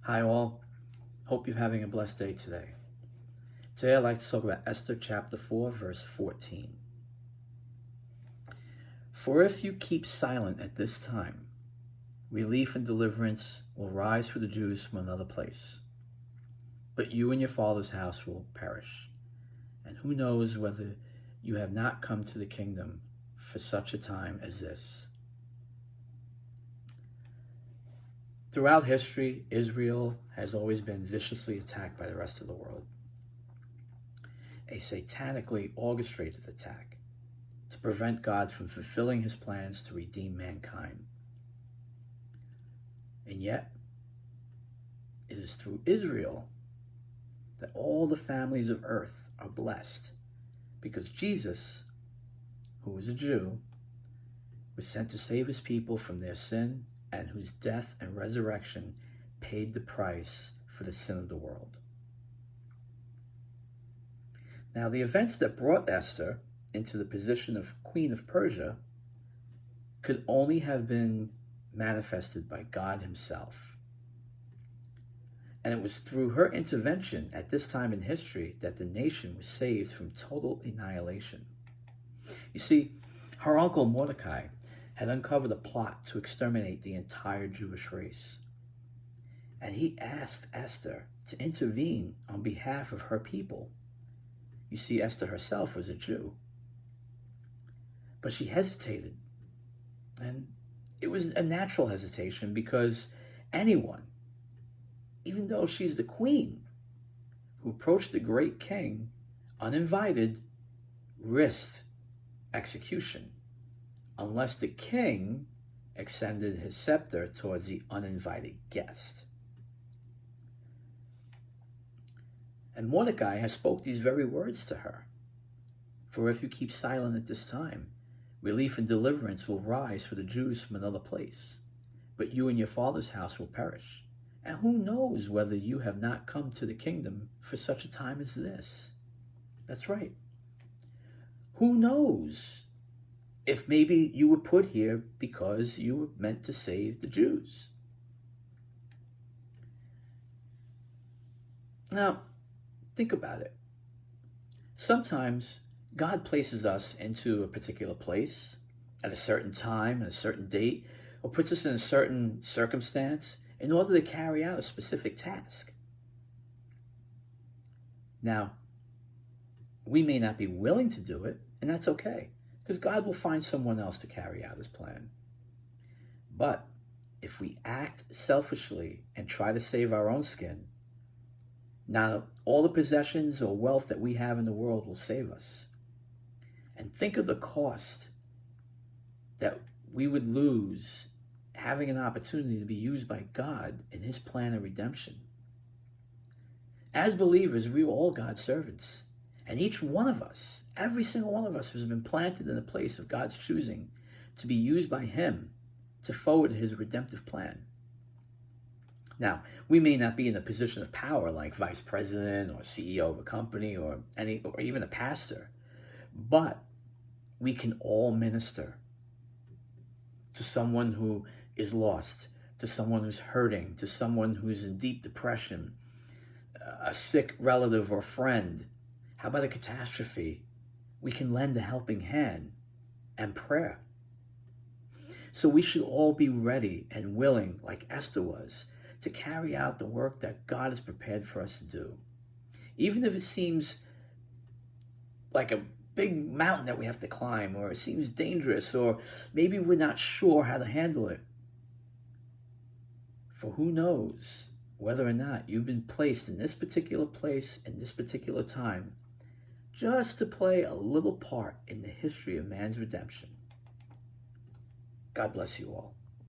Hi all, hope you're having a blessed day today. Today I'd like to talk about Esther chapter 4 verse 14. For if you keep silent at this time, relief and deliverance will rise for the Jews from another place. But you and your father's house will perish. And who knows whether you have not come to the kingdom for such a time as this. Throughout history, Israel has always been viciously attacked by the rest of the world. A satanically orchestrated attack to prevent God from fulfilling his plans to redeem mankind. And yet, it is through Israel that all the families of earth are blessed, because Jesus, who was a Jew, was sent to save his people from their sin, and whose death and resurrection paid the price for the sin of the world. Now, the events that brought Esther into the position of Queen of Persia could only have been manifested by God himself. And it was through her intervention at this time in history that the nation was saved from total annihilation. You see, her uncle Mordecai had uncovered a plot to exterminate the entire Jewish race. And he asked Esther to intervene on behalf of her people. You see, Esther herself was a Jew. But she hesitated. And it was a natural hesitation, because anyone, even though she's the queen, who approached the great king uninvited, risked execution, unless the king extended his scepter towards the uninvited guest. And Mordecai has spoke these very words to her. For if you keep silent at this time, relief and deliverance will rise for the Jews from another place. But you and your father's house will perish. And who knows whether you have not come to the kingdom for such a time as this? That's right. Who knows if maybe you were put here because you were meant to save the Jews? Now, think about it. Sometimes God places us into a particular place at a certain time, at a certain date, or puts us in a certain circumstance in order to carry out a specific task. Now, we may not be willing to do it, and that's okay, because God will find someone else to carry out his plan. But if we act selfishly and try to save our own skin, not all the possessions or wealth that we have in the world will save us. And think of the cost that we would lose having an opportunity to be used by God in his plan of redemption. As believers, we are all God's servants. And each one of us, every single one of us, has been planted in a place of God's choosing to be used by him to forward his redemptive plan. Now, we may not be in a position of power like vice president or CEO of a company or even a pastor, but we can all minister to someone who is lost, to someone who's hurting, to someone who's in deep depression, a sick relative or friend. How about a catastrophe? We can lend a helping hand and prayer. So we should all be ready and willing, like Esther was, to carry out the work that God has prepared for us to do. Even if it seems like a big mountain that we have to climb, or it seems dangerous, or maybe we're not sure how to handle it. For who knows whether or not you've been placed in this particular place, in this particular time, just to play a little part in the history of man's redemption. God bless you all.